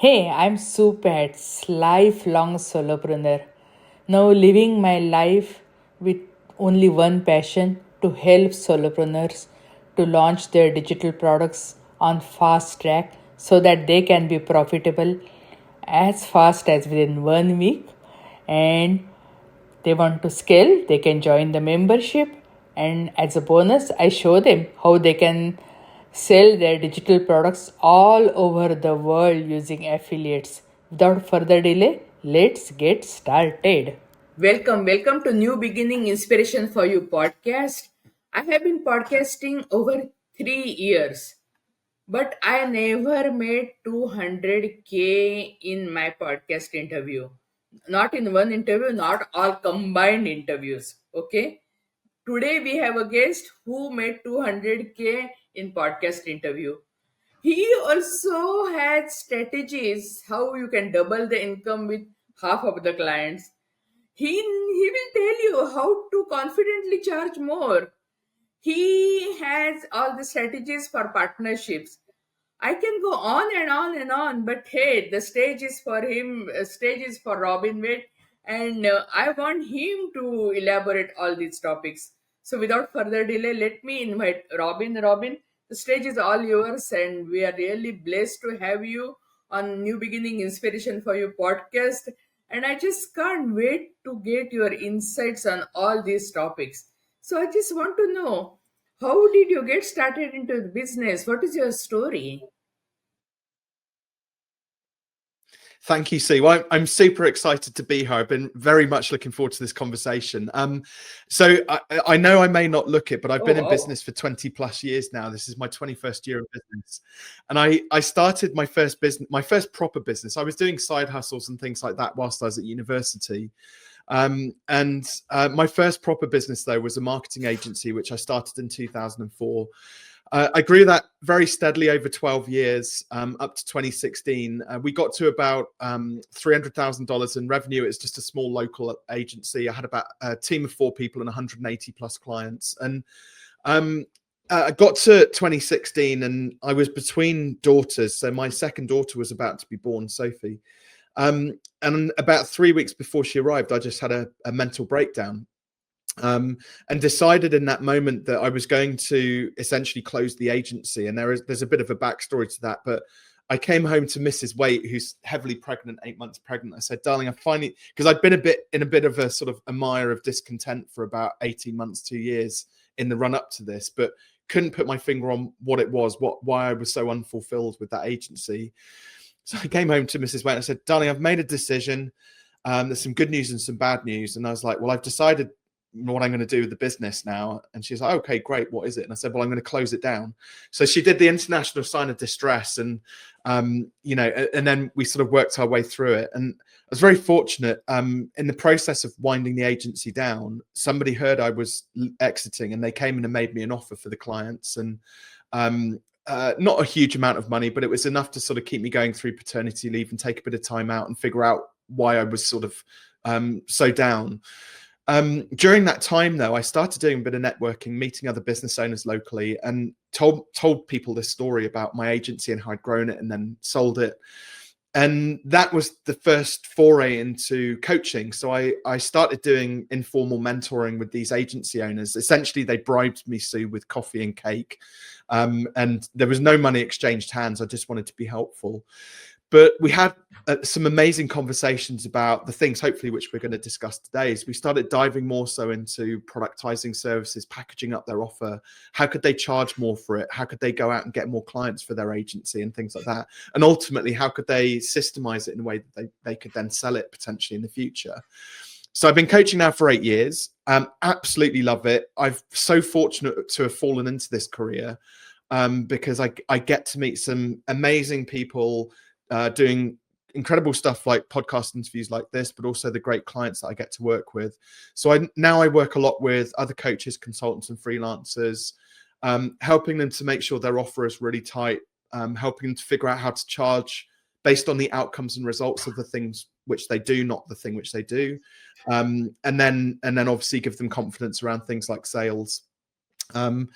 Hey, I'm Supats, lifelong solopreneur. Now living my life with only one passion to help solopreneurs to launch their digital products on fast track so that they can be profitable as fast as within 1 week, and they want to scale, they can join the membership. And as a bonus, I show them how they can sell their digital products all over the world using affiliates. Without further delay, let's get started. Welcome to New Beginning Inspiration for You podcast. I have been podcasting over 3 years, but I never made 200K in my podcast interview. Not in one interview, not all combined interviews. Okay. Today we have a guest who made 200K in podcast interview. He also had strategies how you can double the income with half of the clients. He will tell you how to confidently charge more. He has all the strategies for partnerships. I can go on and on and on, but hey, the stage is for him, stage is for Robin Waite, and I want him to elaborate all these topics. So, without further delay, let me invite Robin. Robin, the stage is all yours, and we are really blessed to have you on New Beginning Inspiration for You podcast. And I just can't wait to get your insights on all these topics. So, I just want to know, how did you get started into the business? What is your story? Thank you, Sue. Well, I'm super excited to be here. I've been very much looking forward to this conversation. So I know I may not look it, but I've Oh, been in wow. business for 20 plus years now. This is my 21st year of business. And I started my first business, my first proper business. I was doing side hustles and things like that whilst I was at university. My first proper business, though, was a marketing agency, which I started in 2004. I grew that very steadily over 12 years, up to 2016. We got to about $300,000 in revenue. It's just a small local agency. I had about a team of 4 people and 180 plus clients. And I got to 2016 and I was between daughters. So my second daughter was about to be born, Sophie. And about 3 weeks before she arrived, I just had a mental breakdown, and decided in that moment that I was going to essentially close the agency. And there's a bit of a backstory to that, but I came home to Mrs. Waite, who's heavily pregnant, 8 months pregnant. I said, "Darling, I finally," because I'd been in a bit of a sort of a mire of discontent for about 18 months, 2 years in the run up to this, but couldn't put my finger on what it was, why I was so unfulfilled with that agency. So I came home to Mrs. Waite and I said, "Darling, I've made a decision. There's some good news and some bad news." And I was like, "Well, I've decided what I'm going to do with the business now." And she's like, "Okay, great. What is it?" And I said, "Well, I'm going to close it down." So she did the international sign of distress, and and then we sort of worked our way through it. And I was very fortunate. In the process of winding the agency down, somebody heard I was exiting, and they came in and made me an offer for the clients. And not a huge amount of money, but it was enough to sort of keep me going through paternity leave and take a bit of time out and figure out why I was sort of so down. During that time, though, I started doing a bit of networking, meeting other business owners locally, and told people this story about my agency and how I'd grown it and then sold it. And that was the first foray into coaching. So I started doing informal mentoring with these agency owners. Essentially, they bribed me, Sue, with coffee and cake. And there was no money exchanged hands. I just wanted to be helpful. But we had some amazing conversations about the things, hopefully, which we're going to discuss today. Is we started diving more so into productising services, packaging up their offer. How could they charge more for it? How could they go out and get more clients for their agency and things like that? And ultimately, how could they systemize it in a way that they could then sell it potentially in the future? So I've been coaching now for 8 years. Absolutely love it. I'm so fortunate to have fallen into this career because I get to meet some amazing people doing incredible stuff like podcast interviews like this, but also the great clients that I get to work with. So now I work a lot with other coaches, consultants, and freelancers, helping them to make sure their offer is really tight, helping them to figure out how to charge based on the outcomes and results of the things which they do, not the thing which they do, and then obviously give them confidence around things like sales. Um,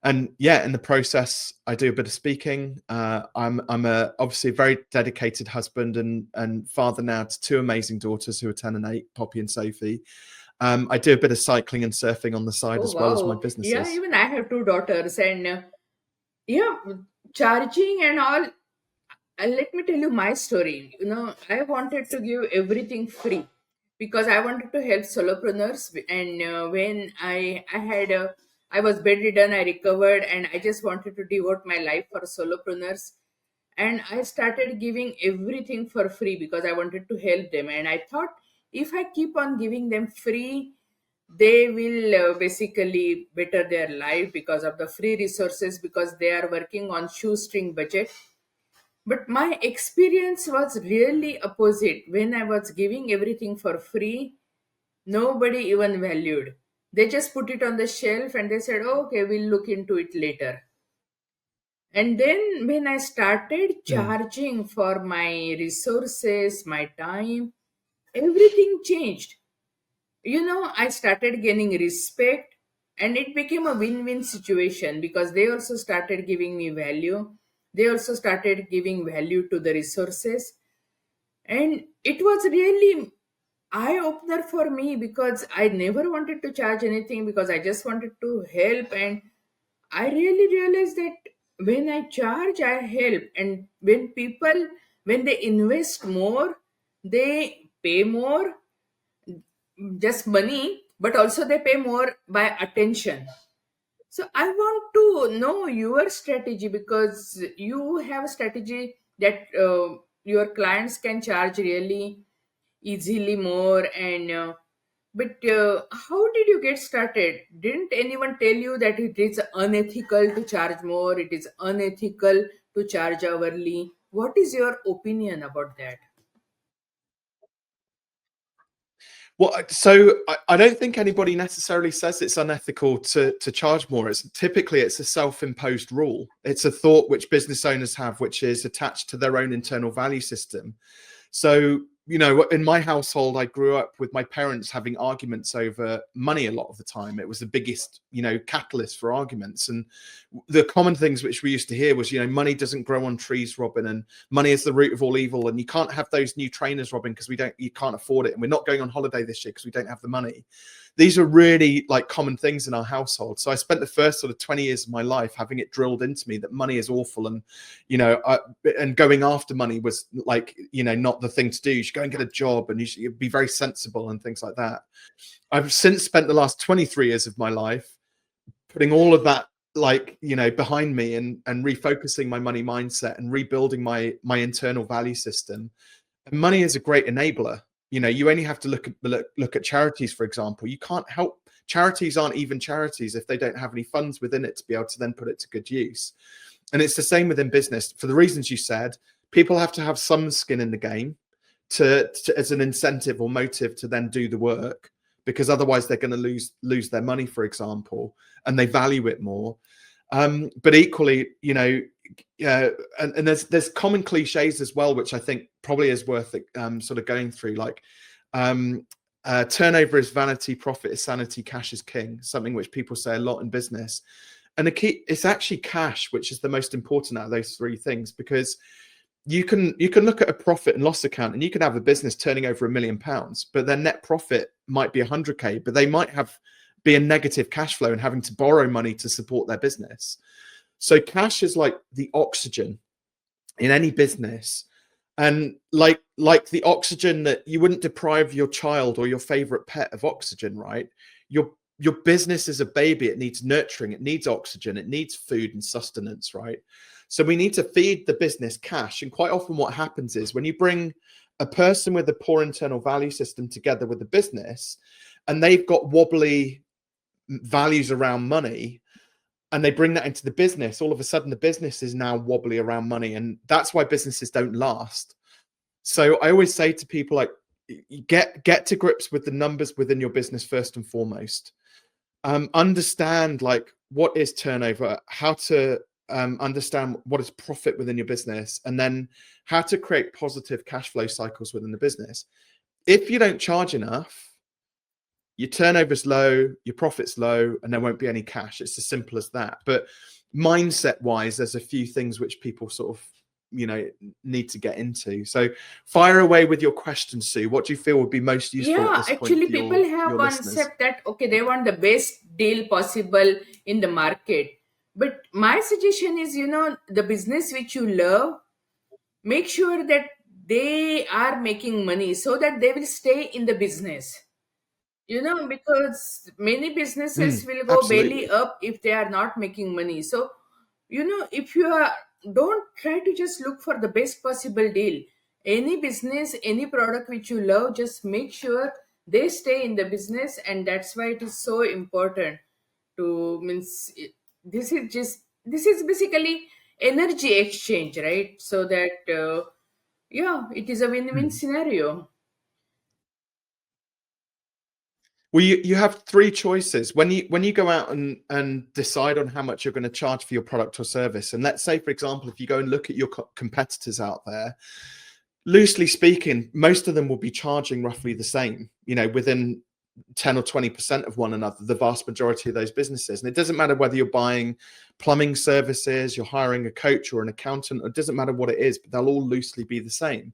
and yeah, in the process, I do a bit of speaking. I'm a obviously a very dedicated husband and father now to two amazing daughters who are 10 and 8, Poppy and Sophie. I do a bit of cycling and surfing on the side Oh, as well as my wow. Yeah, businesses. even I have two daughters, and yeah, charging and all. Let me tell you my story. I wanted to give everything free because I wanted to help solopreneurs. And when I was bedridden, I recovered, and I just wanted to devote my life for solopreneurs. And I started giving everything for free because I wanted to help them. And I thought if I keep on giving them free, they will basically better their life because of the free resources, because they are working on shoestring budget. But my experience was really opposite. When I was giving everything for free, nobody even valued. They just put it on the shelf and they said, "Oh, okay, we'll look into it later." And then when I started Mm. charging for my resources, my time, everything changed. I started gaining respect, and it became a win-win situation because they also started giving me value. They also started giving value to the resources, and it was really eye opener for me because I never wanted to charge anything because I just wanted to help. And I really realized that when I charge, I help. And when they invest more, they pay more, just money, but also they pay more by attention. So I want to know your strategy because you have a strategy that your clients can charge really easily more. And but how did you get started? Didn't anyone tell you that it is unethical to charge more, it is unethical to charge hourly? What is your opinion about that? Well, so I don't think anybody necessarily says it's unethical to charge more. It's a self-imposed rule. It's a thought which business owners have, which is attached to their own internal value system. So, in my household, I grew up with my parents having arguments over money a lot of the time. It was the biggest, catalyst for arguments. And the common things which we used to hear was, money doesn't grow on trees, Robin, and money is the root of all evil. And you can't have those new trainers, Robin, because you can't afford it. And we're not going on holiday this year because we don't have the money. These are really like common things in our household. So I spent the first sort of 20 years of my life having it drilled into me that money is awful. And, and going after money was like, not the thing to do. You should go and get a job and you should be very sensible and things like that. I've since spent the last 23 years of my life putting all of that behind me and refocusing my money mindset and rebuilding my internal value system. And money is a great enabler. You only have to look at charities, for example. You can't help charities aren't even charities if they don't have any funds within it to be able to then put it to good use. And it's the same within business. For the reasons you said, people have to have some skin in the game to as an incentive or motive to then do the work, because otherwise they're going to lose their money, for example, and they value it more. But equally, and there's common cliches as well, which I think probably is worth sort of going through, like turnover is vanity, profit is sanity, cash is king, something which people say a lot in business. And it's actually cash, which is the most important out of those three things, because you can look at a profit and loss account and you can have a business turning over £1 million, but their net profit might be 100K, but they might be a negative cash flow and having to borrow money to support their business. So cash is like the oxygen in any business. And like the oxygen that you wouldn't deprive your child or your favorite pet of oxygen, right? Your business is a baby. It needs nurturing. It needs oxygen. It needs food and sustenance, right? So we need to feed the business cash. And quite often what happens is when you bring a person with a poor internal value system together with the business, and they've got wobbly values around money, and they bring that into the business, all of a sudden the business is now wobbly around money. And that's why businesses don't last. So I always say to people, like, get to grips with the numbers within your business first and foremost. Understand like what is turnover, how to understand what is profit within your business, and then how to create positive cash flow cycles within the business. If you don't charge enough, your turnover's low, your profit's low, and there won't be any cash. It's as simple as that. But mindset wise, there's a few things which people sort of, need to get into. So fire away with your questions, Sue. What do you feel would be most useful at Yeah, this point actually, for people have your listeners? concept that okay, they want the best deal possible in the market. But my suggestion is, the business which you love, make sure that they are making money so that they will stay in the business. Because many businesses will go belly Absolutely. up if they are not making money. So, if you are, don't try to just look for the best possible deal. Any business, any product which you love, just make sure they stay in the business. And that's why it is so important to, this is basically energy exchange, right? So that, yeah, it is a win-win Mm. scenario. Well, you have three choices when you go out and decide on how much you're going to charge for your product or service. And let's say, for example, if you go and look at your competitors out there, loosely speaking, most of them will be charging roughly the same, within 10 or 20% of one another, the vast majority of those businesses. And it doesn't matter whether you're buying plumbing services, you're hiring a coach or an accountant, it doesn't matter what it is, but they'll all loosely be the same.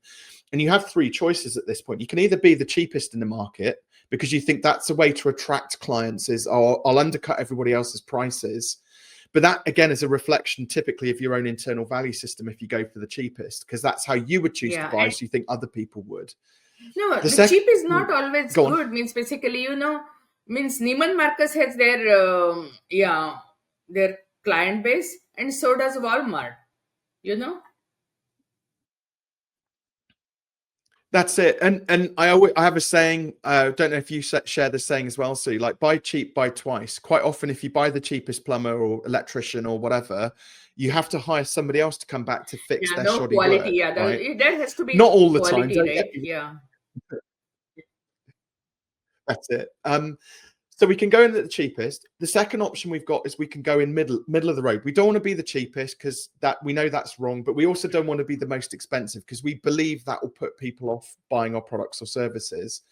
And you have three choices at this point. You can either be the cheapest in the market because you think that's a way to attract clients, is, oh, I'll undercut everybody else's prices. But that, again, is a reflection typically of your own internal value system if you go for the cheapest, because that's how you would choose to Yeah. buy, so you think other people would. No, The the cheap second, is not always go on. good. Means basically, means Neiman Marcus has their their client base, and so does Walmart. You know. That's it. And I have a saying. Don't know if you share this saying as well, Sue. Like, buy cheap, buy twice. Quite often, if you buy the cheapest plumber or electrician or whatever, you have to hire somebody else to come back to fix Yeah, their no shoddy quality. work, Yeah, right? there has to Not be all the time. quality, Don't get right? me Yeah. wrong. That's it. So we can go in at the cheapest. The second option we've got is we can go in middle of the road. We don't want to be the cheapest because that we know that's wrong, but we also don't want to be the most expensive because we believe that will put people off buying our products or services.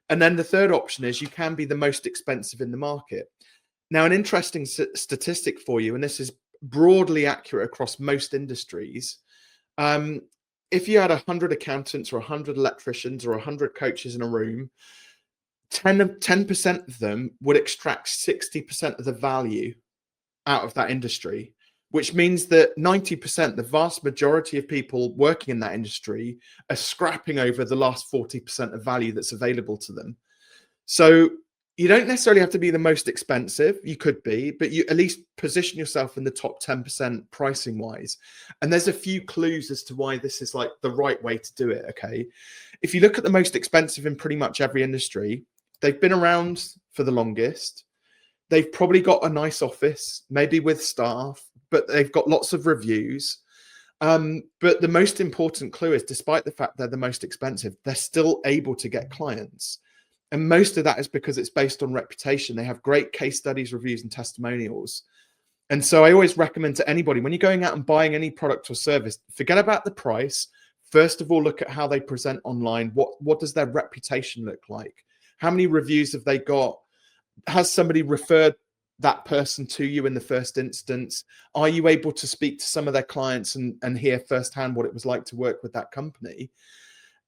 And then the third option is you can be the most expensive in the market. Now, an interesting statistic for you, and this is broadly accurate across most industries. Um, if you had 100 accountants or 100 electricians or 100 coaches in a room, 10% of them would extract 60% of the value out of that industry, which means that 90%, the vast majority of people working in that industry, are scrapping over the last 40% of value that's available to them. So you don't necessarily have to be the most expensive. You could be, but you at least position yourself in the top 10% pricing wise. And there's a few clues as to why this is like the right way to do it. Okay. If you look at the most expensive in pretty much every industry, they've been around for the longest. They've probably got a nice office, maybe with staff, but they've got lots of reviews. But the most important clue is, despite the fact they're the most expensive, they're still able to get clients. And most of that is because it's based on reputation. They have great case studies, reviews, and testimonials. And so I always recommend to anybody, when you're going out and buying any product or service, forget about the price. First of all, look at how they present online. What does their reputation look like? How many reviews have they got? Has somebody referred that person to you in the first instance? Are you able to speak to some of their clients and hear firsthand what it was like to work with that company?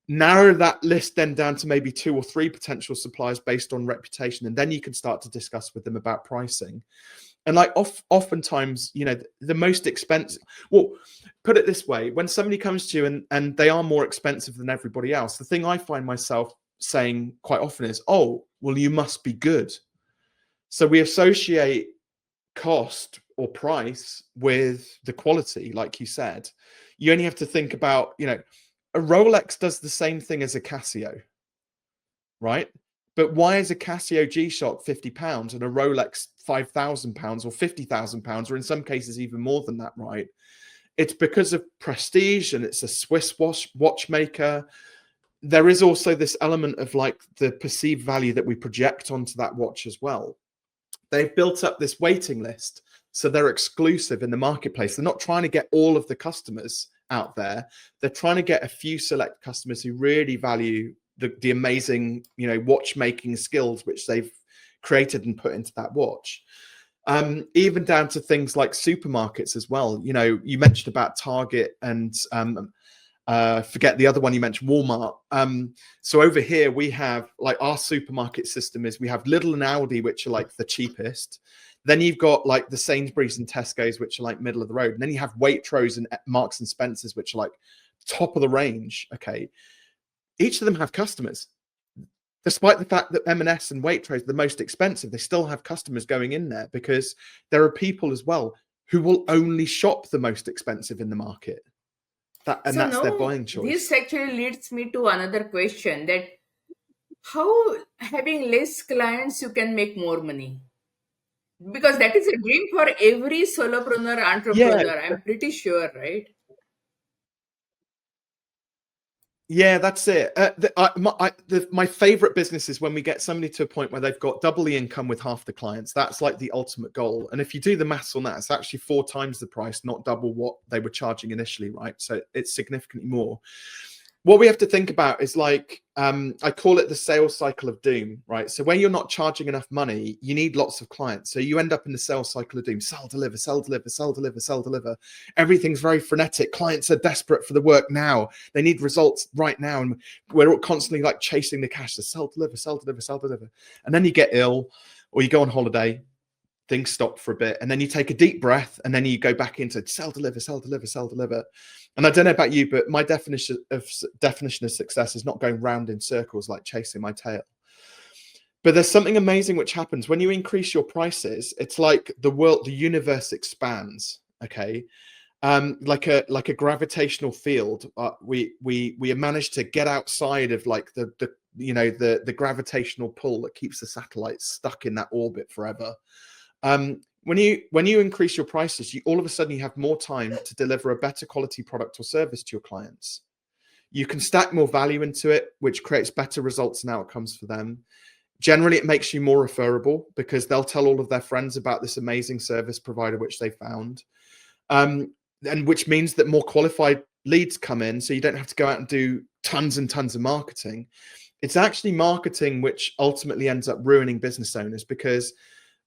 Narrow that list then down to maybe 2 or 3 potential suppliers based on reputation, and then you can start to discuss with them about pricing. And like oftentimes, the most expensive, well, put it this way, when somebody comes to you and they are more expensive than everybody else, the thing I find myself saying quite often is, oh, well, you must be good. So we associate cost or price with the quality, like you said. You only have to think about, a Rolex does the same thing as a Casio, right? But why is a Casio G-Shock £50 and a Rolex £5,000 or £50,000, or in some cases even more than that, right? It's because of prestige, and it's a Swiss watchmaker. There is also this element of like the perceived value that we project onto that watch as well. They've built up this waiting list, so they're exclusive in the marketplace. They're not trying to get all of the customers out there. They're trying to get a few select customers who really value the amazing, watchmaking skills which they've created and put into that watch. Even down to things like supermarkets as well. You mentioned about Target and forget the other one you mentioned, Walmart. So over here we have like our supermarket system is we have Lidl and Aldi, which are like the cheapest. Then you've got like the Sainsbury's and Tesco's, which are like middle of the road. And then you have Waitrose and Marks and Spencer's, which are like top of the range. Okay. Each of them have customers. Despite the fact that M&S and Waitrose are the most expensive, they still have customers going in there because there are people as well who will only shop the most expensive in the market. And So that's their now buying choice. this actually leads me to another question, that how having less clients you can make more money? Because that is a dream for every solopreneur Yeah, entrepreneur, I'm pretty sure, right? yeah, that's it. My favorite business is when we get somebody to a point where they've got double the income with half the clients. That's like the ultimate goal. And if you do the maths on that, it's actually 4 times the price, not double what they were charging initially, right? So it's significantly more. What we have to think about is like, I call it the sales cycle of doom, right? So when you're not charging enough money, you need lots of clients. So you end up in the sales cycle of doom: sell, deliver, sell, deliver, sell, deliver, sell, deliver. Everything's very frenetic. Clients are desperate for the work now. They need results right now. And we're constantly like chasing the cash to sell, deliver, sell, deliver, sell, deliver. And then you get ill or you go on holiday, things stop for a bit, and then you take a deep breath, and then you go back into sell, deliver, sell, deliver, sell, deliver. And I don't know about you, but my definition of success is not going round in circles like chasing my tail. But there's something amazing which happens when you increase your prices. It's like the universe expands. Okay, like a gravitational field. We managed to get outside of like the gravitational pull that keeps the satellites stuck in that orbit forever. When you increase your prices, all of a sudden you have more time to deliver a better quality product or service to your clients. You can stack more value into it, which creates better results and outcomes for them. Generally, it makes you more referable because they'll tell all of their friends about this amazing service provider which they found, and which means that more qualified leads come in, so you don't have to go out and do tons and tons of marketing. It's actually marketing which ultimately ends up ruining business owners, because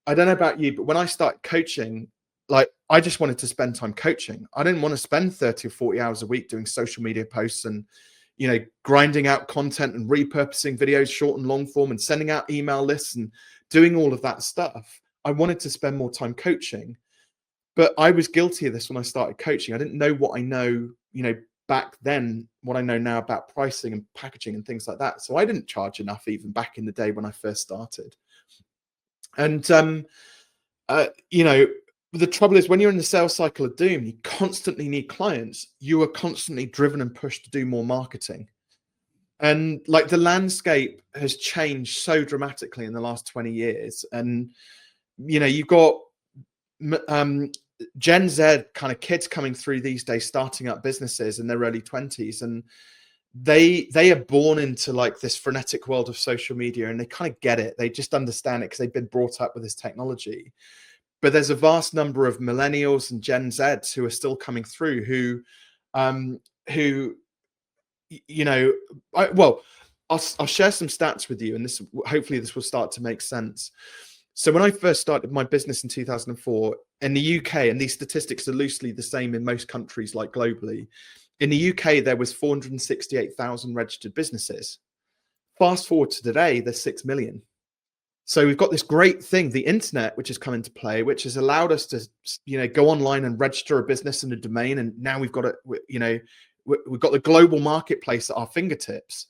I don't know about you, but when I started coaching, like I just wanted to spend time coaching. I didn't want to spend 30 or 40 hours a week doing social media posts and, grinding out content and repurposing videos, short and long form, and sending out email lists and doing all of that stuff. I wanted to spend more time coaching, but I was guilty of this when I started coaching. I didn't know what I know, back then, what I know now about pricing and packaging and things like that. So I didn't charge enough even back in the day when I first started. And the trouble is when you're in the sales cycle of doom, you constantly need clients. You are constantly driven and pushed to do more marketing. And like the landscape has changed so dramatically in the last 20 years. And, you've got Gen Z kind of kids coming through these days, starting up businesses in their early 20s. And they are born into like this frenetic world of social media, and they kind of get it. They just understand it because they've been brought up with this technology. But there's a vast number of millennials and Gen Zs who are still coming through who I'll share some stats with you, and hopefully this will start to make sense. So when I first started my business in 2004 in the UK, and these statistics are loosely the same in most countries like globally, in the UK there was 468,000 registered businesses. Fast forward to today, there's 6 million. So we've got this great thing, the internet, which has come into play, which has allowed us to, go online and register a business and a domain. And now we've got we've got the global marketplace at our fingertips.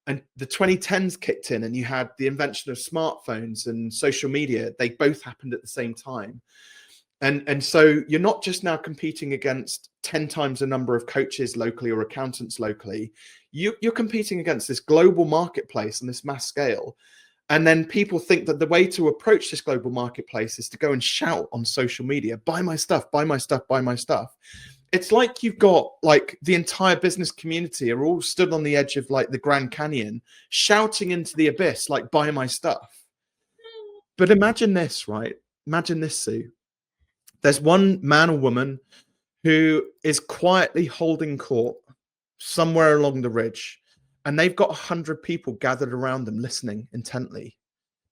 And the 2010s kicked in, and you had the invention of smartphones and social media. They both happened at the same time. And so you're not just now competing against 10 times the number of coaches locally or accountants locally. You're competing against this global marketplace on this mass scale. And then people think that the way to approach this global marketplace is to go and shout on social media, buy my stuff, buy my stuff, buy my stuff. It's like you've got like the entire business community are all stood on the edge of like the Grand Canyon, shouting into the abyss, like, buy my stuff. But imagine this, right? Imagine this, Sue. There's one man or woman who is quietly holding court somewhere along the ridge. and they've got 100 people gathered around them listening intently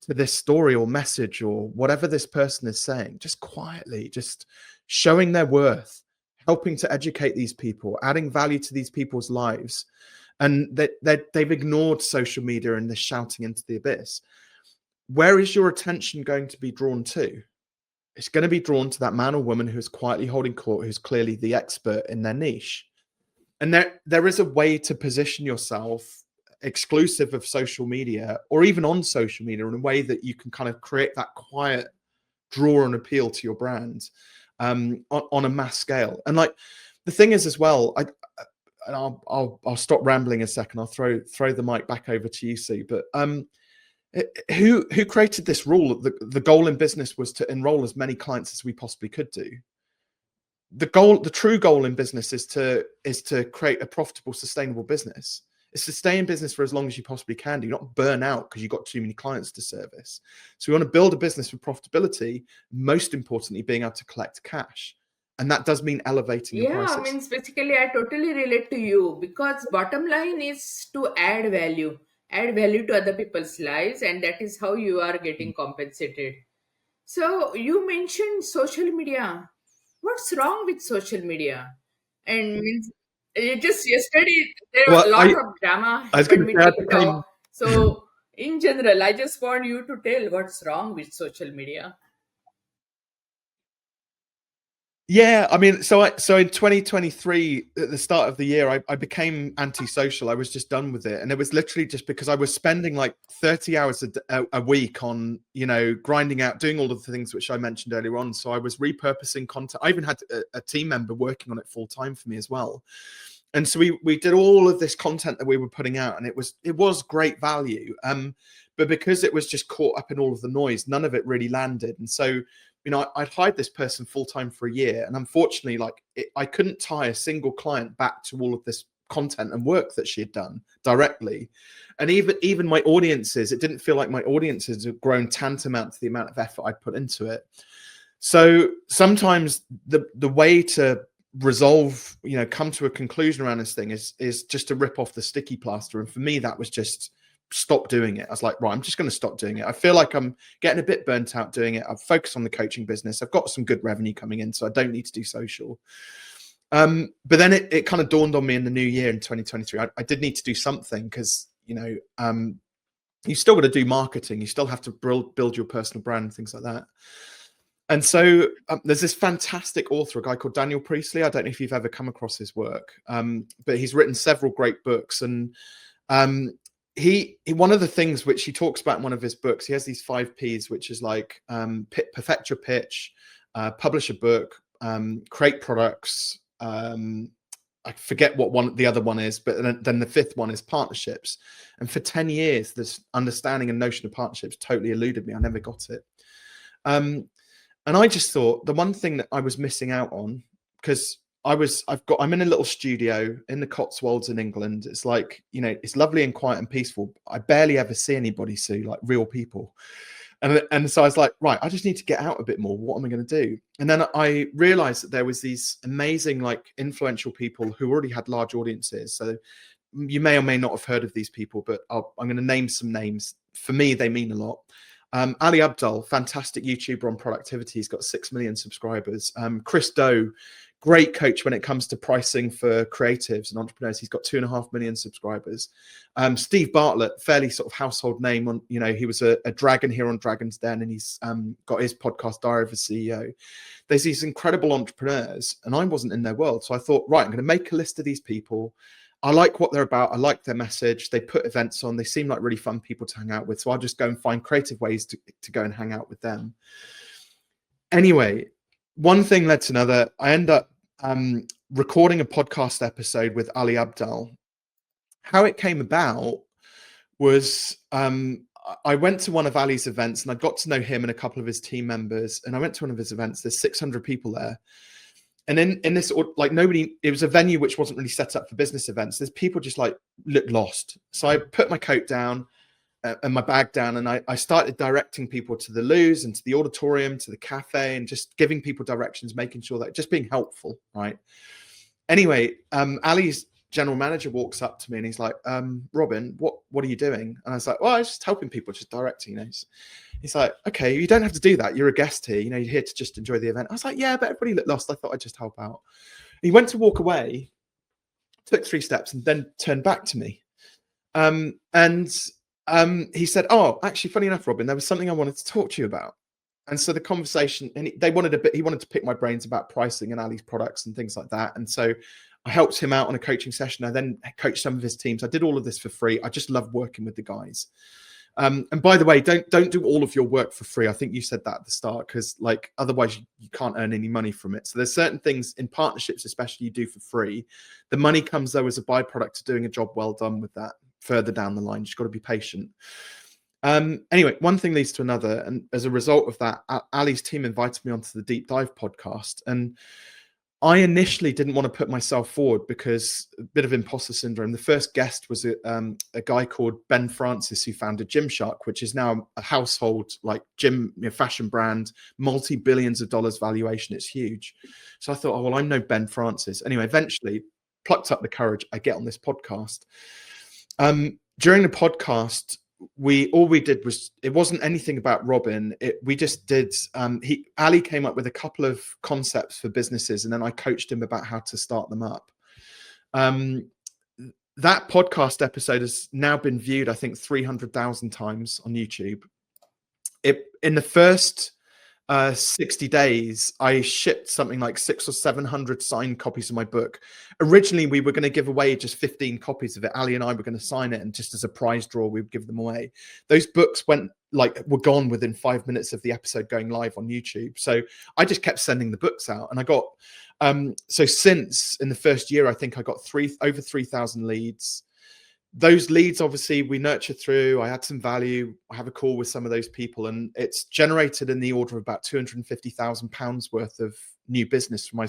to this story or message or whatever this person is saying, just quietly, just showing their worth, helping to educate these people, adding value to these people's lives. And they've ignored social media and this shouting into the abyss. Where is your attention going to be drawn to? It's going to be drawn to that man or woman who's quietly holding court, who's clearly the expert in their niche. And there is a way to position yourself exclusive of social media or even on social media in a way that you can kind of create that quiet draw and appeal to your brand on a mass scale. And like the thing is as well, I'll stop rambling a second. I'll throw the mic back over to you, Sue. But who created this rule? The goal in business was to enroll as many clients as we possibly could do. The true goal in business is to create a profitable, sustainable business. It's to stay in business for as long as you possibly can do, not burn out because you've got too many clients to service. So we want to build a business for profitability, most importantly, being able to collect cash. And that does mean elevating your Yeah, prices. means basically I totally relate to you, because bottom line is to add value to other people's lives, and that is how you are getting compensated. So you mentioned social media. What's wrong with social media? And means just yesterday there were a Well, lot of drama I was going happened to with say I TikTok. became So in general, I just want you to tell what's wrong with social media. Yeah, I mean, so in 2023, at the start of the year, I became antisocial. I was just done with it, and it was literally just because I was spending like 30 hours a week on, grinding out, doing all of the things which I mentioned earlier on. So I was repurposing content. I even had a team member working on it full time for me as well. And so we did all of this content that we were putting out, and it was great value. But because it was just caught up in all of the noise, none of it really landed. And so I'd hired this person full time for a year, and unfortunately, I couldn't tie a single client back to all of this content and work that she had done directly. And even my audiences, it didn't feel like my audiences had grown tantamount to the amount of effort I'd put into it. So sometimes the way to resolve, come to a conclusion around this thing is just to rip off the sticky plaster. And for me, that was just stop doing it. I was like, right, I'm just going to stop doing it. I feel like I'm getting a bit burnt out doing it. I've focused on the coaching business. I've got some good revenue coming in, so I don't need to do social. But then it kind of dawned on me in the new year in 2023. I did need to do something because, you still got to do marketing. You still have to build your personal brand and things like that. And so there's this fantastic author, a guy called Daniel Priestley. I don't know if you've ever come across his work, but he's written several great books. And he one of the things which he talks about in one of his books, he has these 5 Ps, which is like perfect your pitch, publish a book, create products. I forget what the other one is, but then the 5th one is partnerships. And for 10 years, this understanding and notion of partnerships totally eluded me. I never got it. And I just thought the one thing that I was missing out on, because I'm in a little studio in the Cotswolds in England. It's like, it's lovely and quiet and peaceful. I barely ever see anybody, Sue, like real people. And so I was like, right, I just need to get out a bit more. What am I going to do? And then I realized that there was these amazing, like influential people who already had large audiences. So you may or may not have heard of these people, but I'm going to name some names. For me, they mean a lot. Ali Abdaal, fantastic YouTuber on productivity. He's got 6 million subscribers. Chris Do, great coach when it comes to pricing for creatives and entrepreneurs. He's got 2.5 million subscribers. Steve Bartlett, fairly sort of household name. On he was a dragon here on Dragon's Den, and he's got his podcast Diary of a CEO. There's these incredible entrepreneurs, and I wasn't in their world, so I thought, right, I'm going to make a list of these people. I like what they're about. I like their message. They put events on. They seem like really fun people to hang out with. So I'll just go and find creative ways to go and hang out with them. Anyway, one thing led to another. I end up recording a podcast episode with Ali Abdaal. How it came about was I went to one of Ali's events, and I got to know him and a couple of his team members. And I went to one of his events. There's 600 people there. And in this, like, it was a venue which wasn't really set up for business events. There's people just like looked lost. So I put my coat down and my bag down, and I started directing people to the loos and to the auditorium, to the cafe, and just giving people directions, making sure that just being helpful, right? Anyway, Ali's general manager walks up to me and he's like, Robin, what are you doing? And I was like, well, I was just helping people, just directing, you know. He's like, okay, you don't have to do that. You're a guest here. You know, you're here to just enjoy the event. I was like, yeah, but everybody looked lost. I thought I'd just help out. He went to walk away, took 3 steps, and then turned back to me. And he said, oh, actually, funny enough, Robin, there was something I wanted to talk to you about. And so the conversation, and he wanted to pick my brains about pricing and Ali's products and things like that. And so I helped him out on a coaching session. I then coached some of his teams. I did all of this for free. I just love working with the guys. And by the way, don't do all of your work for free. I think you said that at the start, because like otherwise you can't earn any money from it. So there's certain things in partnerships, especially, you do for free. The money comes though as a byproduct of doing a job well done with that further down the line. You've got to be patient. Anyway, one thing leads to another, and as a result of that, Ali's team invited me onto the Deep Dive podcast, and I initially didn't want to put myself forward because a bit of imposter syndrome. The first guest was a guy called Ben Francis, who founded Gymshark, which is now a household like gym, you know, fashion brand, multi-billions of dollars valuation. It's huge. So I thought, oh, well, I know Ben Francis. Anyway, eventually plucked up the courage. I get on this podcast. During the podcast, all we did was, it wasn't anything about Robin. We just did, Ali came up with a couple of concepts for businesses, and then I coached him about how to start them up. That podcast episode has now been viewed, I think, 300,000 times on YouTube. In the first 60 days, I shipped something like 600 or 700 signed copies of my book. Originally, we were going to give away just 15 copies of it. Ali and I were going to sign it, and just as a prize draw, we would give them away. Those books were gone within 5 minutes of the episode going live on YouTube. So I just kept sending the books out, and I got so since in the first year, I think I got over 3,000 leads. Those leads, obviously, we nurture through. I had some value. I have a call with some of those people, and it's generated in the order of about £250,000 worth of new business from my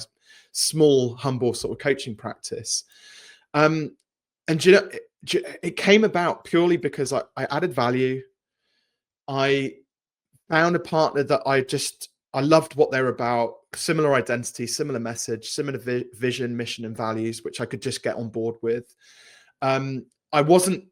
small, humble sort of coaching practice. And you know, it came about purely because I added value. I found a partner that I loved what they're about, similar identity, similar message, similar vision, mission, and values, which I could just get on board with. I wasn't,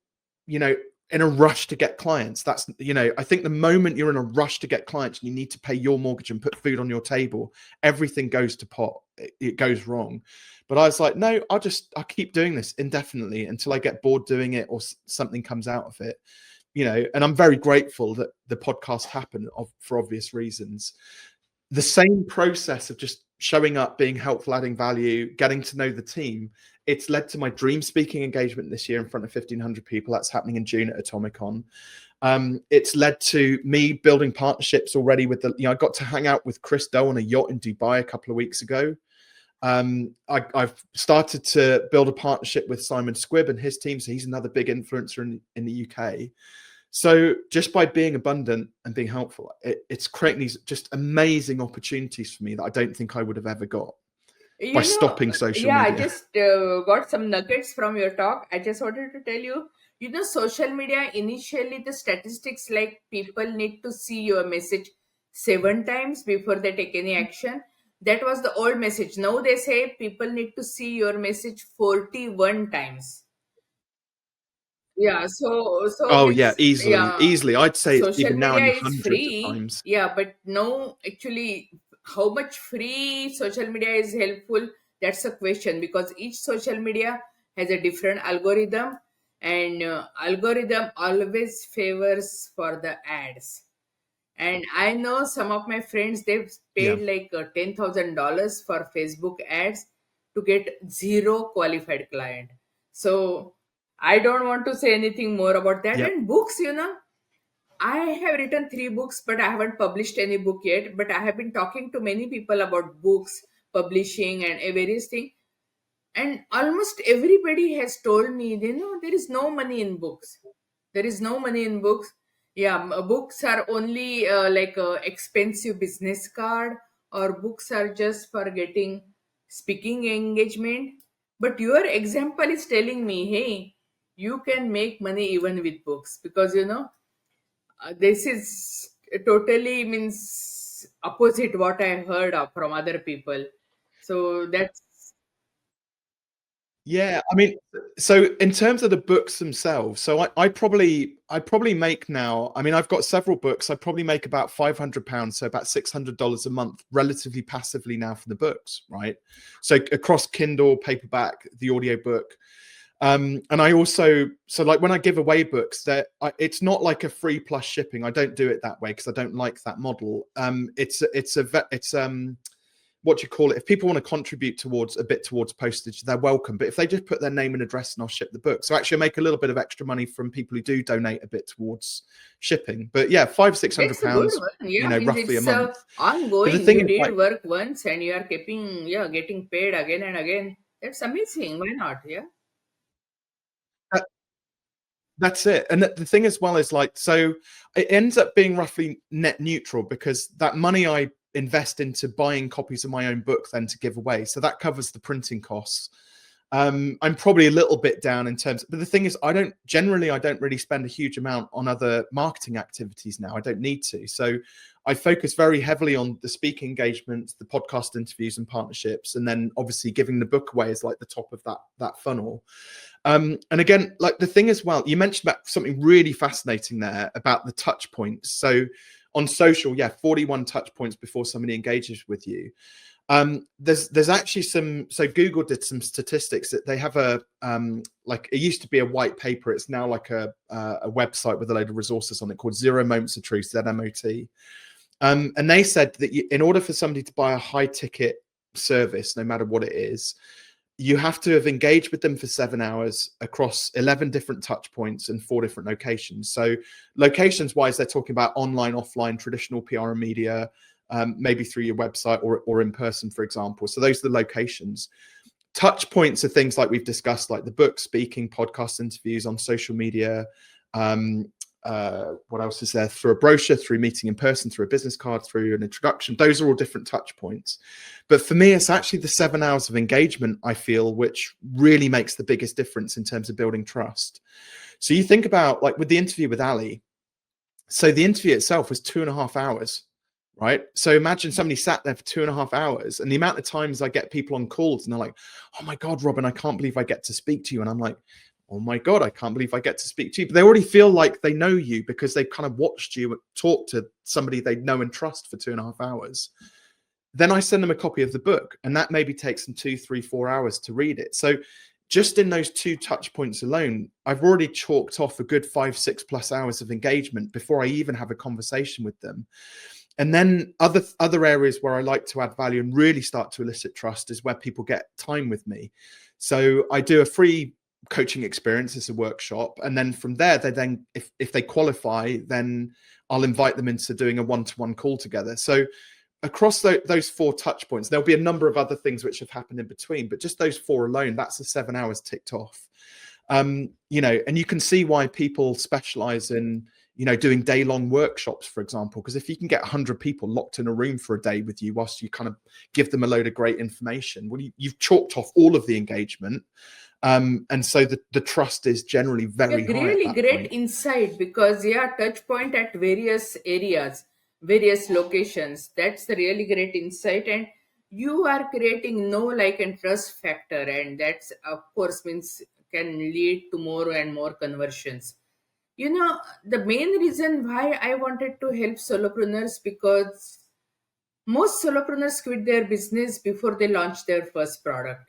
you know, in a rush to get clients. That's, you know, I think the moment you're in a rush to get clients and you need to pay your mortgage and put food on your table, everything goes to pot. It goes wrong. But I was like, no, I'll keep doing this indefinitely until I get bored doing it or something comes out of it, you know. And I'm very grateful that the podcast happened for obvious reasons. The same process of just showing up, being helpful, adding value, getting to know the team, it's led to my dream speaking engagement this year in front of 1,500 people. That's happening in June at Atomicon. It's led to me building partnerships already with I got to hang out with Chris Do on a yacht in Dubai a couple of weeks ago. I've started to build a partnership with Simon Squibb and his team. So he's another big influencer in the UK. So just by being abundant and being helpful, it's creating these just amazing opportunities for me that I don't think I would have ever got by stopping social I media. just got some nuggets from your talk. I just wanted to tell you, social media, initially the statistics like people need to see your message 7 times before they take any action. That was the old message. Now they say people need to see your message 41 times. Yeah, so Oh yeah, means, yeah, easily. I'd say it's social even now in media the is hundreds of free. times. Yeah, but no, actually, how much free social media is helpful? That's a question, because each social media has a different algorithm, and algorithm always favors for the ads. And I know some of my friends, they've Yeah, paid like $10,000 for Facebook ads to get zero qualified client. So I don't want to say anything more about that. yeah, And books, I have written 3 books, but I haven't published any book yet. But I have been talking to many people about books, publishing, and a various things. And almost everybody has told me, there is no money in books. There is no money in books. Yeah, books are only like a expensive business card, or books are just for getting speaking engagement. But your example is telling me, hey, you can make money even with books, because this is totally means opposite what I heard of from other people. So that's Yeah, I mean, so in terms of the books themselves, so I probably make now, I mean, I've got several books. I probably make about £500, so about $600 a month, relatively passively now for the books, right? So across Kindle, paperback, the audiobook. And I also, so like when I give away books, that it's not like a free plus shipping. I don't do it that way because I don't like that model. It's what do you call it? If people want to contribute towards a bit towards postage, they're welcome. But if they just put their name and address, and I'll ship the book. So actually, I make a little bit of extra money from people who do donate a bit towards shipping. But yeah, That's a good £500-600, one. Yeah, means roughly a it's month. But the ongoing. thing You is, like, did work once and you are keeping, yeah, getting paid again and again. That's amazing. Why not? Yeah. that, that's it. And the thing as well is like, so it ends up being roughly net neutral because that money I invest into buying copies of my own book then to give away. So that covers the printing costs. I'm probably a little bit down in terms, but the thing is, I don't really spend a huge amount on other marketing activities now. I don't need to. So I focus very heavily on the speaking engagements, the podcast interviews and partnerships, and then obviously giving the book away is like the top of that funnel. And again, like the thing as well, you mentioned about something really fascinating there about the touch points. So on social, yeah, 41 touch points before somebody engages with you. There's actually some, so Google did some statistics that they have like it used to be a white paper. It's now like a website with a load of resources on it called Zero Moments of Truth, ZMOT. And they said that in order for somebody to buy a high ticket service, no matter what it is, you have to have engaged with them for 7 hours across 11 different touch points and 4 different locations. So locations wise, they're talking about online, offline, traditional PR and media, maybe through your website or in person, for example. So those are the locations. Touch points are things like we've discussed, like the book, speaking, podcast interviews, on social media. What else is there? Through a brochure, through meeting in person, through a business card, through an introduction. Those are all different touch points. But for me, it's actually the 7 hours of engagement, I feel, which really makes the biggest difference in terms of building trust. So you think about, like, with the interview with Ali, so the interview itself was 2.5 hours, right? So imagine somebody sat there for 2.5 hours, and the amount of times I get people on calls and they're like, "Oh my God, Robin, I can't believe I get to speak to you." And I'm like, "Oh my God, I can't believe I get to speak to you." But they already feel like they know you because they've kind of watched you talk to somebody they know and trust for 2.5 hours. Then I send them a copy of the book, and that maybe takes them 2, 3, 4 hours to read it. So just in those 2 touch points alone, I've already chalked off a good 5, 6+ hours of engagement before I even have a conversation with them. And then other areas where I like to add value and really start to elicit trust is where people get time with me. So I do a free coaching experience as a workshop, and then from there, they then, if they qualify, then I'll invite them into doing a one-to-one call together. So across those 4 touch points, there'll be a number of other things which have happened in between, but just those 4 alone, that's the 7 hours ticked off. And you can see why people specialize in, doing day-long workshops, for example, because if you can get 100 people locked in a room for a day with you whilst you kind of give them a load of great information, well, you've chalked off all of the engagement. And so the trust is generally Yeah, very high at really that great point. insight because yeah, touch point at various areas, various locations. That's the really great insight, and you are creating no like and trust factor, and that's of course means can lead to more and more conversions. You know, the main reason why I wanted to help solopreneurs because most solopreneurs quit their business before they launch their first product.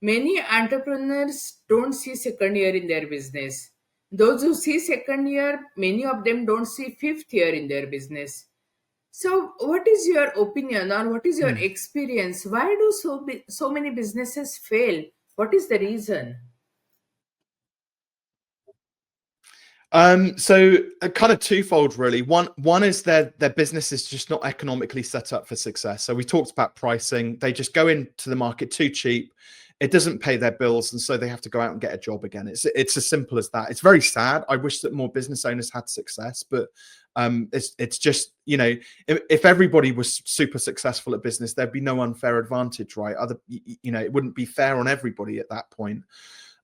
Many entrepreneurs don't see second year in their business. Those who see second year, many of them don't see fifth year in their business. So, what is your opinion or what is your Hmm. experience? Why do so many businesses fail? What is the reason? So kind of twofold, really. One is their business is just not economically set up for success. So we talked about pricing. They just go into the market too cheap. It doesn't pay their bills, and so they have to go out and get a job again. It's as simple as that. It's very sad. I wish that more business owners had success, but it's just, if everybody was super successful at business, there'd be no unfair advantage, right? It wouldn't be fair on everybody at that point.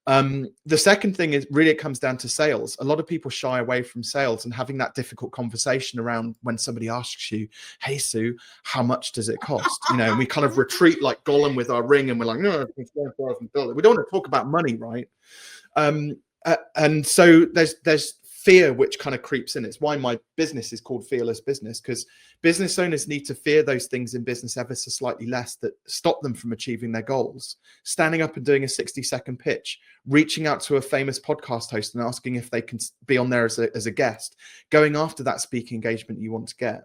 The second thing is really it comes down to sales. A lot of people shy away from sales and having that difficult conversation around when somebody asks you, "Hey Sue, how much does it cost?" You know, and we kind of retreat like Gollum with our ring, and we're like, "No, it's $5,000." We don't want to talk about money, right? And so there's fear which kind of creeps in. It's why my business is called Fearless Business, because business owners need to fear those things in business ever so slightly less that stop them from achieving their goals. Standing up and doing a 60-second pitch, reaching out to a famous podcast host and asking if they can be on there as a guest, going after that speaking engagement you want to get.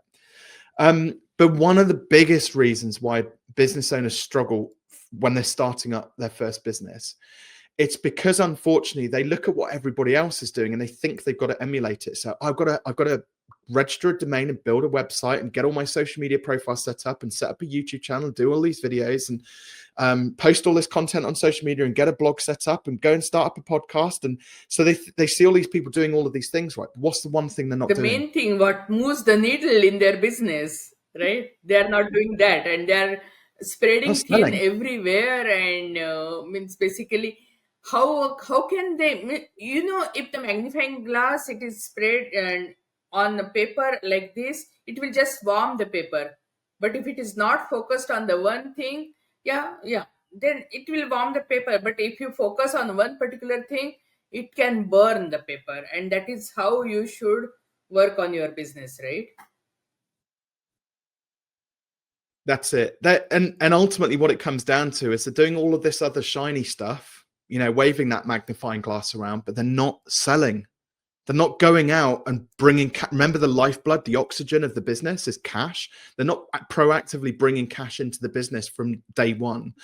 But one of the biggest reasons why business owners struggle when they're starting up their first business, it's because unfortunately they look at what everybody else is doing and they think they've got to emulate it. So I've got to register a domain and build a website and get all my social media profiles set up and set up a YouTube channel, do all these videos and post all this content on social media and get a blog set up and go and start up a podcast. And so they see all these people doing all of these things, right? What's the one thing they're not The doing? main thing, what moves the needle in their business, right? They are not doing that, and they are spreading That's thin selling. everywhere. And means basically, how can they? You know, if the magnifying glass it is spread and on the paper like this, it will just warm the paper. But if it is not focused on the one thing, yeah, then it will warm the paper. But if you focus on one particular thing, it can burn the paper, and that is how you should work on your business, right? That's it. And ultimately what it comes down to is they're doing all of this other shiny stuff, you know, waving that magnifying glass around, but they're not selling. They're not going out and bringing remember, the lifeblood, the oxygen of the business is cash. They're not proactively bringing cash into the business from day one.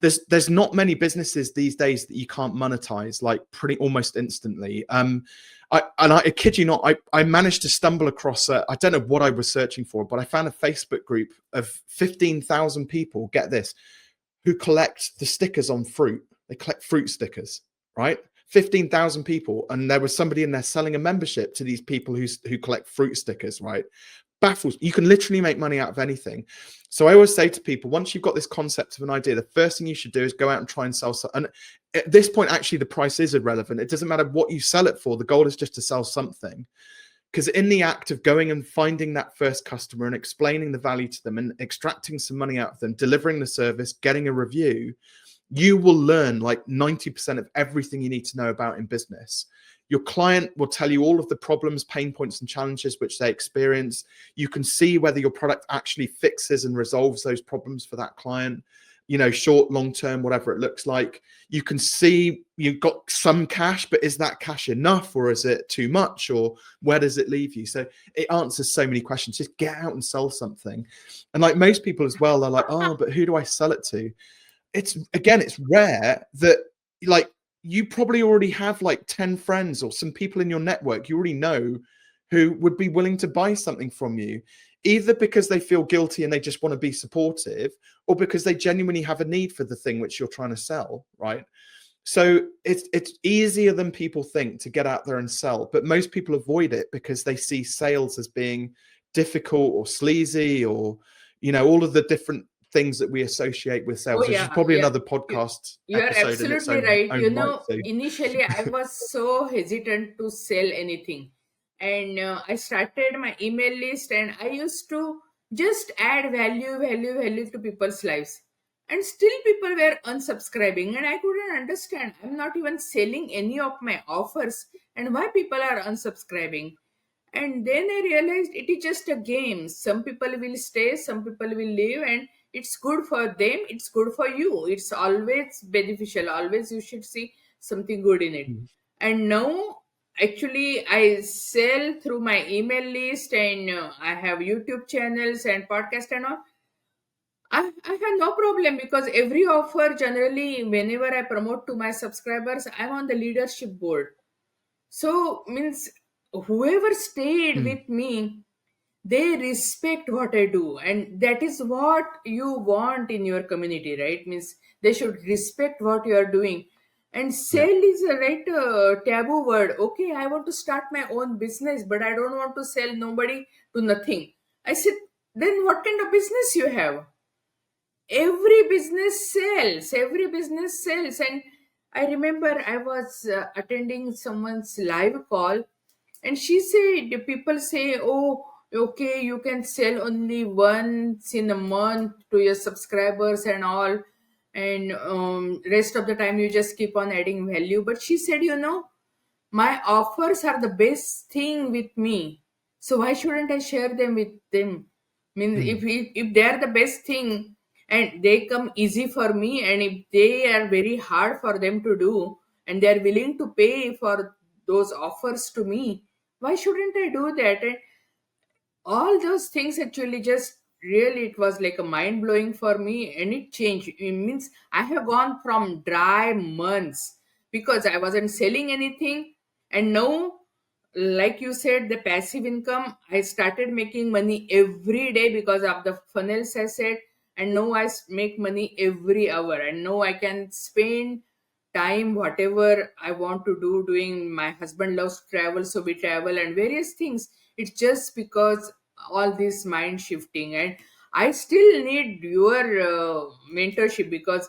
There's not many businesses these days that you can't monetize like pretty almost instantly. I kid you not, I managed to stumble across I don't know what I was searching for, but I found a Facebook group of 15,000 people, get this, who collect the stickers on fruit. They collect fruit stickers, right? 15,000 people, and there was somebody in there selling a membership to these people who collect fruit stickers, right? Baffles. You can literally make money out of anything. So I always say to people, once you've got this concept of an idea, the first thing you should do is go out and try and sell. And at this point, actually, the price is irrelevant. It doesn't matter what you sell it for. The goal is just to sell something. Because in the act of going and finding that first customer and explaining the value to them and extracting some money out of them, delivering the service, getting a review, you will learn like 90% of everything you need to know about in business. Your client will tell you all of the problems, pain points, and challenges which they experience. You can see whether your product actually fixes and resolves those problems for that client, you know, short, long term, whatever it looks like. You can see you've got some cash, but is that cash enough, or is it too much, or where does it leave you? So it answers so many questions. Just get out and sell something. And like most people as well, they're like, oh, but who do I sell it to? It's rare that, like, you probably already have like 10 friends or some people in your network you already know who would be willing to buy something from you, either because they feel guilty and they just want to be supportive, or because they genuinely have a need for the thing which you're trying to sell, right? So it's easier than people think to get out there and sell, but most people avoid it because they see sales as being difficult or sleazy, or, you know, all of the different things that we associate with Oh sales, which is yeah, probably yeah. another You, podcast you are episode in its absolutely own right. You right. know, So initially I was so hesitant to sell anything, and I started my email list, and I used to just add value to people's lives, and still people were unsubscribing, and I couldn't understand. I'm not even selling any of my offers, and why people are unsubscribing. And then I realized it is just a game. Some people will stay, some people will leave, and it's good for them, it's good for you. It's always beneficial. Always you should see something good in it. And now, actually, I sell through my email list, and I have YouTube channels and podcast and all. I have no problem because every offer, generally, whenever I promote to my subscribers, I'm on the leadership board. So means whoever stayed with me, they respect what I do, and that is what you want in your community, right? Means they should respect what you are doing. And yeah, sell is a right taboo word. Okay, I want to start my own business, but I don't want to sell nobody to nothing. I said, then what kind of business you have? Every business sells, and I remember I was attending someone's live call, and she said, the people say, oh, okay, you can sell only once in a month to your subscribers and all, and rest of the time you just keep on adding value. But she said, my offers are the best thing with me, so why shouldn't I share them with them? Means Mm. if they are the best thing and they come easy for me, and if they are very hard for them to do and they are willing to pay for those offers to me, why shouldn't I do that? And all those things actually just really, it was like a mind blowing for me, and it changed. It means I have gone from dry months because I wasn't selling anything, and now, like you said, the passive income, I started making money every day because of the funnels I said. And now make money every hour, and now I can spend time whatever I want to do doing. My husband loves to travel, so we travel and various things. It's just because all this mind shifting. And I still need your mentorship, because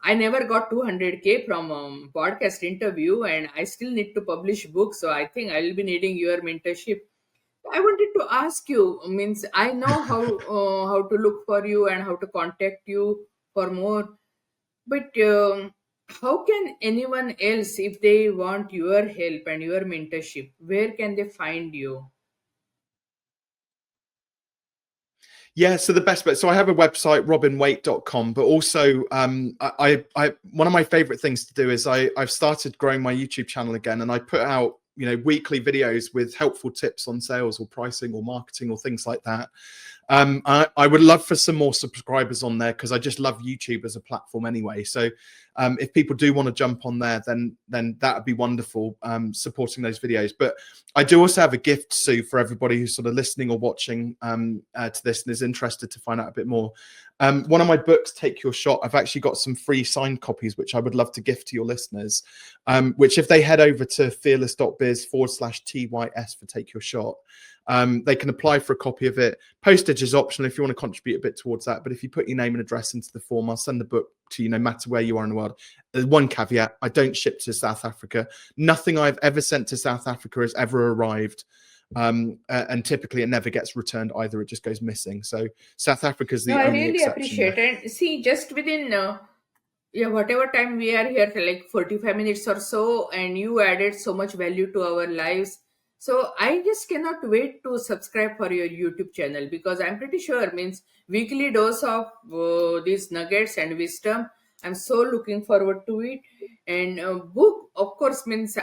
I never got 200K from podcast interview, and I still need to publish books, so I think I'll be needing your mentorship. I wanted to ask you, means I know how to look for you and how to contact you for more, but how can anyone else, if they want your help and your mentorship, where can they find you? Yeah, so the best bet. So I have a website, robinwaite.com, but also one of my favorite things to do is I've started growing my YouTube channel again, and I put out, weekly videos with helpful tips on sales or pricing or marketing or things like that. I would love for some more subscribers on there, because I just love YouTube as a platform anyway. So if people do want to jump on there, then that would be wonderful, supporting those videos. But I do also have a gift, Sue, for everybody who's sort of listening or watching to this and is interested to find out a bit more. One of my books, Take Your Shot, I've actually got some free signed copies, which I would love to gift to your listeners, which if they head over to fearless.biz/TYS for Take Your Shot, they can apply for a copy of it. Postage is optional if you want to contribute a bit towards that. But if you put your name and address into the form, I'll send the book to you no matter where you are in the world. There's one caveat: I don't ship to South Africa. Nothing I've ever sent to South Africa has ever arrived. And typically it never gets returned either. It just goes missing. So South Africa is No, the I only really exception there. appreciate it. See, just within yeah, whatever time we are here, like 45 minutes or so, and you added so much value to our lives. So I just cannot wait to subscribe for your YouTube channel, because I'm pretty sure means weekly dose of these nuggets and wisdom. I'm so looking forward to it. And book, of course, means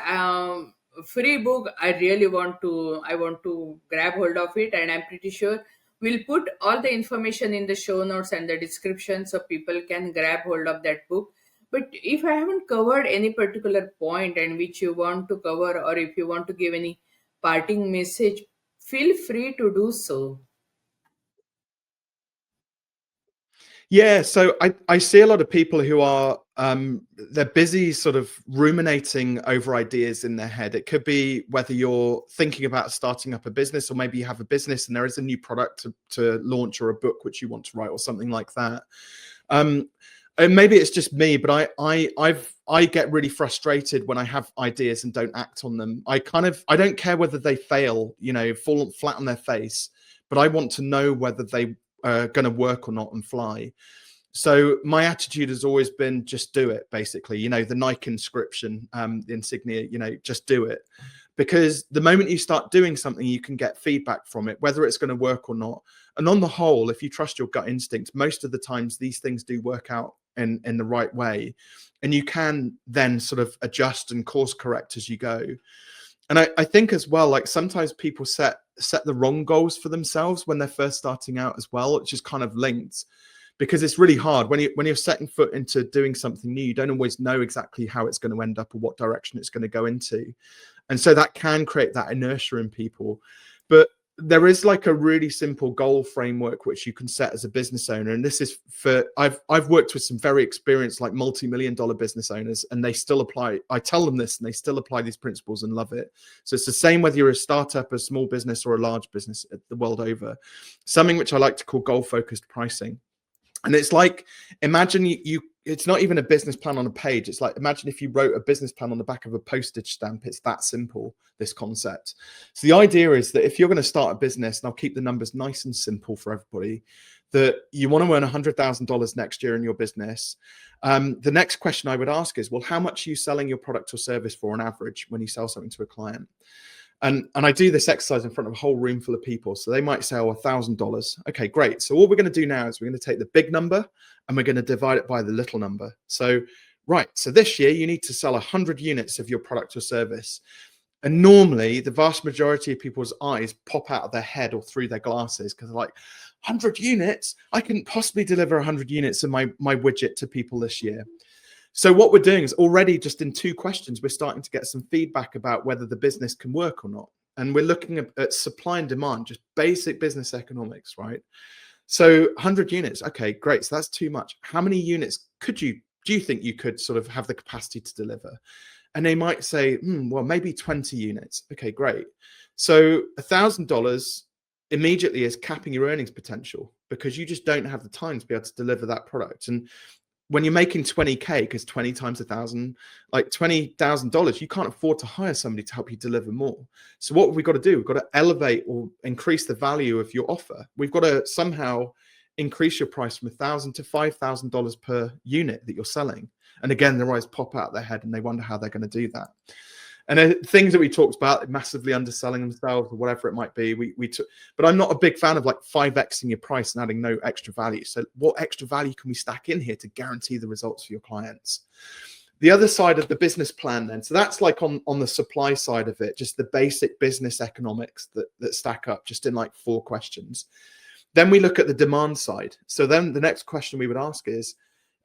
free book. I want to grab hold of it, and I'm pretty sure we'll put all the information in the show notes and the description so people can grab hold of that book. But if I haven't covered any particular point and which you want to cover, or if you want to give any parting message, feel free to do so. Yeah, so I see a lot of people who are they're busy sort of ruminating over ideas in their head. It could be whether you're thinking about starting up a business, or maybe you have a business and there is a new product to launch, or a book which you want to write, or something like that. And maybe it's just me, but I get really frustrated when I have ideas and don't act on them. I don't care whether they fail, fall flat on their face, but I want to know whether they are going to work or not and fly. So my attitude has always been just do it, basically. The Nike inscription, the insignia, just do it. Because the moment you start doing something, you can get feedback from it, whether it's going to work or not. And on the whole, if you trust your gut instinct, most of the times these things do work out in the right way. And you can then sort of adjust and course correct as you go. And I think as well, like sometimes people set the wrong goals for themselves when they're first starting out as well, which is kind of linked, because it's really hard when you're setting foot into doing something new. You don't always know exactly how it's going to end up or what direction it's going to go into, and so that can create that inertia in people. But there is like a really simple goal framework which you can set as a business owner, and this is for I've worked with some very experienced, like multi-million-dollar business owners, and they still apply. I tell them this, and they still apply these principles and love it. So it's the same whether you're a startup, a small business, or a large business the world over. Something which I like to call goal-focused pricing. And it's like, imagine you it's not even a business plan on a page. It's like, imagine if you wrote a business plan on the back of a postage stamp. It's that simple, this concept. So the idea is that if you're going to start a business, and I'll keep the numbers nice and simple for everybody, that you want to earn $100,000 next year in your business. The next question I would ask is, well, how much are you selling your product or service for on average when you sell something to a client? And I do this exercise in front of a whole room full of people. So they might say, oh, $1,000. Okay, great. So what we're going to do now is we're going to take the big number and we're going to divide it by the little number. So, right. So this year you need to sell 100 units of your product or service. And normally the vast majority of people's eyes pop out of their head or through their glasses because they're like, 100 units? I couldn't possibly deliver 100 units of my widget to people this year. So what we're doing is already just in 2 questions, we're starting to get some feedback about whether the business can work or not. And we're looking at supply and demand, just basic business economics, right? So 100 units, okay, great. So that's too much. How many units do you think you could sort of have the capacity to deliver? And they might say, well, maybe 20 units. Okay, great. So $1,000 immediately is capping your earnings potential because you just don't have the time to be able to deliver that product. And when you're making 20K, because 20 times 1,000, like $20,000, you can't afford to hire somebody to help you deliver more. So what we've got to do, we've got to elevate or increase the value of your offer. We've got to somehow increase your price from $1,000 to $5,000 per unit that you're selling. And again, their eyes pop out their head and they wonder how they're going to do that. And things that we talked about, massively underselling themselves or whatever it might be, we took. But I'm not a big fan of like 5xing your price and adding no extra value. So what extra value can we stack in here to guarantee the results for your clients? The other side of the business plan then, so that's like on the supply side of it, just the basic business economics that stack up just in like 4 questions. Then we look at the demand side. So then the next question we would ask is,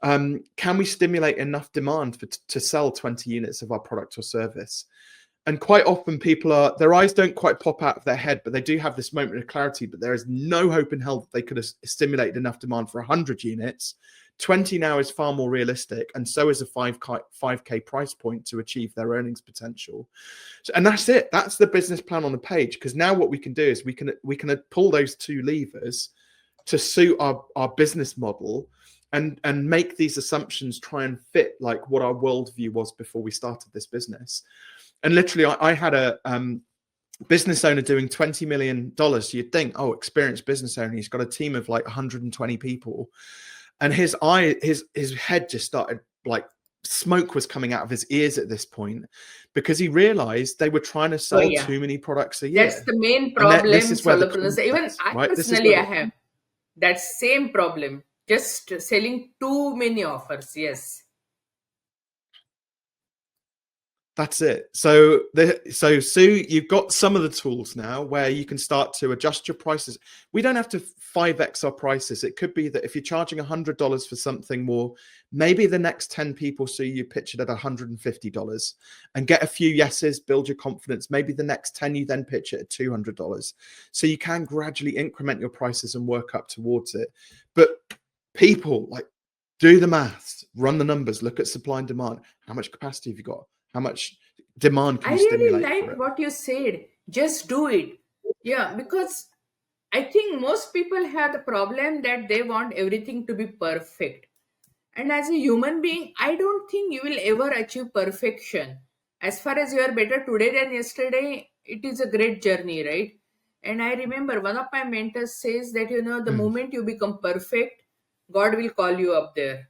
can we stimulate enough demand to sell 20 units of our product or service? And quite often their eyes don't quite pop out of their head, but they do have this moment of clarity, but there is no hope in hell that they could have stimulated enough demand for 100 units. 20 now is far more realistic, and so is a 5K price point to achieve their earnings potential. And that's it. That's the business plan on the page, because now what we can do is we can pull those 2 levers to suit our business model and make these assumptions try and fit like what our worldview was before we started this business. And literally, I had a business owner doing $20 million. So you'd think, oh, experienced business owner, he's got a team of like 120 people. And his head just started, like, smoke was coming out of his ears at this point, because he realized they were trying to Oh, sell yeah. too many products a year. That's the main And problem. this is where the Solopreneurs, even I right? This is personally, where I have that same problem. Just selling too many offers. Yes. That's it. So Sue, you've got some of the tools now where you can start to adjust your prices. We don't have to 5x our prices. It could be that if you're charging $100 for something more, maybe the next 10 people see you pitch it at $150 and get a few yeses, build your confidence. Maybe the next 10 you then pitch it at $200. So you can gradually increment your prices and work up towards it. But people, like, do the maths, run the numbers, look at supply and demand. How much capacity have you got? How much demand can I you really stimulate for like it? what you said. Just do it. Yeah, because I think most people have the problem that they want everything to be perfect. And as a human being, I don't think you will ever achieve perfection. As far as you are better today than yesterday, it is a great journey, right? And I remember one of my mentors says that, the moment you become perfect, God will call you up there.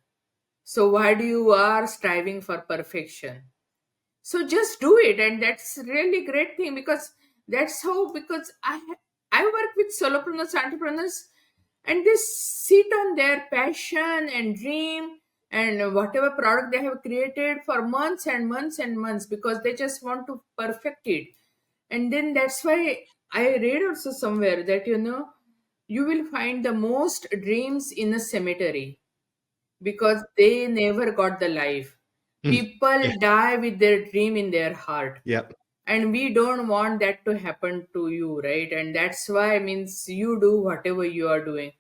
So why do you are striving for perfection? So just do it, and that's really great thing, because that's how, because I work with solopreneurs, entrepreneurs, and they sit on their passion and dream and whatever product they have created for months and months and months, because they just want to perfect it. And then that's why I read also somewhere that, you will find the most dreams in a cemetery, because they never got the life. People Yeah. die with their dream in their heart, Yeah. and we don't want that to happen to you, right? And that's why, means, you do whatever you are doing,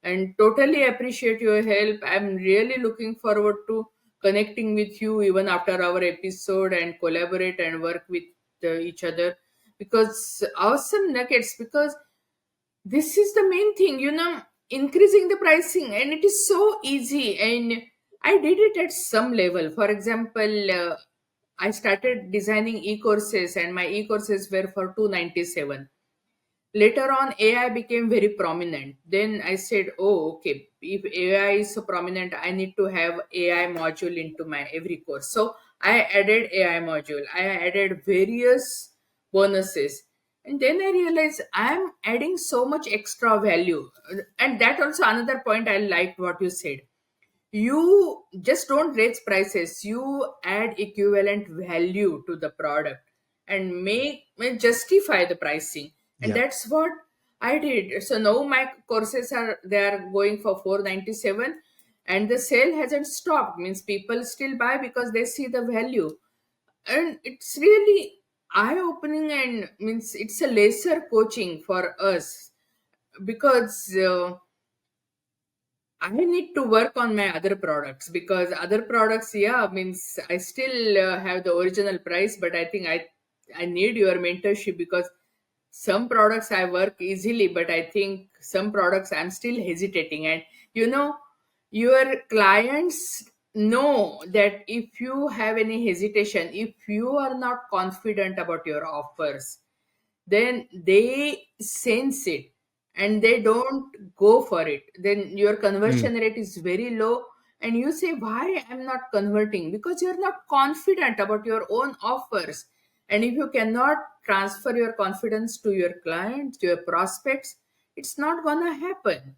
and totally appreciate your help. I'm really looking forward to connecting with you even after our episode, and collaborate and work with each other, because awesome nuggets, because this is the main thing, increasing the pricing, and it is so easy. And I did it at some level. For example, I started designing e-courses, and my e-courses were for 297. Later on, AI became very prominent. Then I said, oh, okay, if AI is so prominent, I need to have AI module into my every course. So I added AI module. I added various bonuses. And then I realized I'm adding so much extra value. And that also another point I liked what you said. You just don't raise prices, you add equivalent value to the product and make justify the pricing. And Yeah. that's what I did. So now my courses are going for 497, and the sale hasn't stopped, means people still buy because they see the value. And it's really eye opening, and means it's a lesser coaching for us, because I need to work on my other products, because other products, yeah, means I still have the original price, but I think I need your mentorship, because some products I work easily, but I think some products I'm still hesitating. And you know, your clients know that if you have any hesitation, if you are not confident about your offers, then they sense it and they don't go for it. Then your Mm. conversion rate is very low, and you say, why I'm not converting? Because you're not confident about your own offers. And if you cannot transfer your confidence to your clients, to your prospects, it's not gonna happen.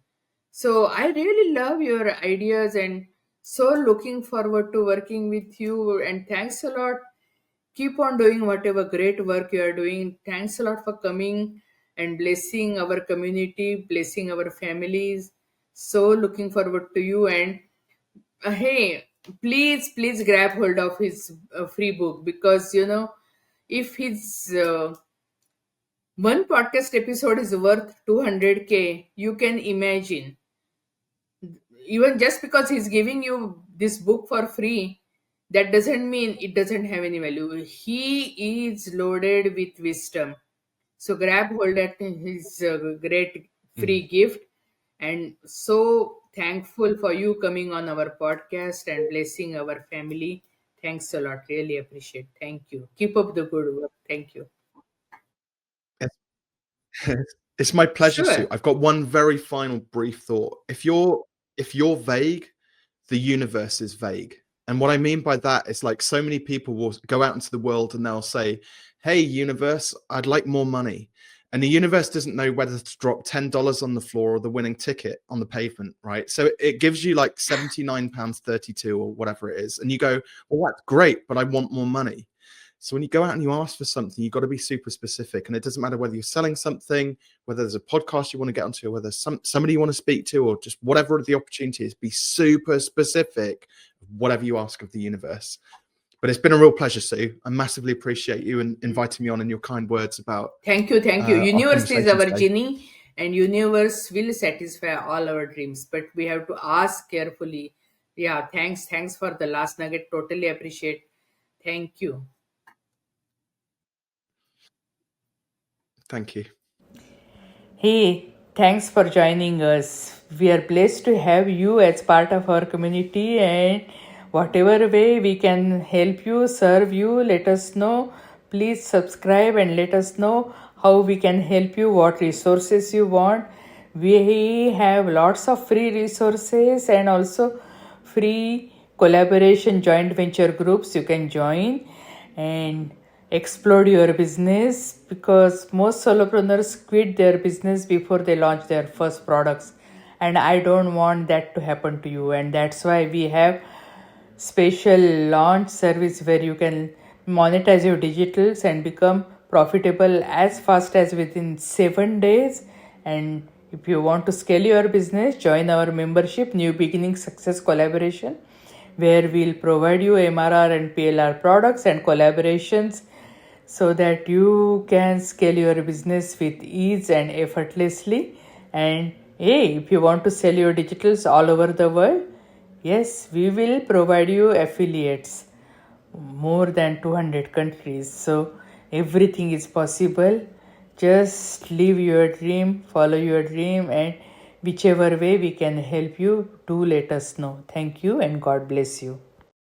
So I really love your ideas, and so looking forward to working with you. And thanks a lot. Keep on doing whatever great work you are doing. Thanks a lot for coming and blessing our community, blessing our families. So looking forward to you. And hey, please grab hold of his free book, because you know, if his one podcast episode is worth 200K, you can imagine, even just because he's giving you this book for free, that doesn't mean it doesn't have any value. He is loaded with wisdom. So grab hold at his great Mm. free gift. And so thankful for you coming on our podcast and blessing our family. Thanks a lot, really appreciate. Thank you, keep up the good work. Thank you. It's my pleasure, Sue. Sure. I've got one very final brief thought. If you're vague, the universe is vague. And what I mean by that is, like, so many people will go out into the world and they'll say, hey, universe, I'd like more money. And the universe doesn't know whether to drop $10 on the floor or the winning ticket on the pavement, right? So it gives you like £79.32 or whatever it is. And you go, well, that's great, but I want more money. So when you go out and you ask for something, you've got to be super specific. And it doesn't matter whether you're selling something, whether there's a podcast you want to get onto, whether somebody you want to speak to, or just whatever the opportunity is, be super specific, whatever you ask of the universe. But it's been a real pleasure, Sue. I massively appreciate you and inviting me on, and your kind words about Thank you, thank you. our Universe is conversation our today. genie, and universe will satisfy all our dreams, but we have to ask carefully. Yeah, thanks for the last nugget. Totally appreciate. Thank you. Thank you. Hey, thanks for joining us. We are blessed to have you as part of our community, and whatever way we can help you, serve you, let us know. Please subscribe and let us know how we can help you, what resources you want. We have lots of free resources and also free collaboration joint venture groups you can join and explode your business, because most solopreneurs quit their business before they launch their first products, and I don't want that to happen to you. And that's why we have special launch service where you can monetize your digitals and become profitable as fast as within 7 days. And if you want to scale your business, join our membership New Beginning Success Collaboration, where we'll provide you MRR and PLR products and collaborations so that you can scale your business with ease and effortlessly. And hey, if you want to sell your digitals all over the world, yes, we will provide you affiliates more than 200 countries. So everything is possible. Just live your dream, follow your dream, and Whichever way we can help you, do let us know. Thank you and God bless you.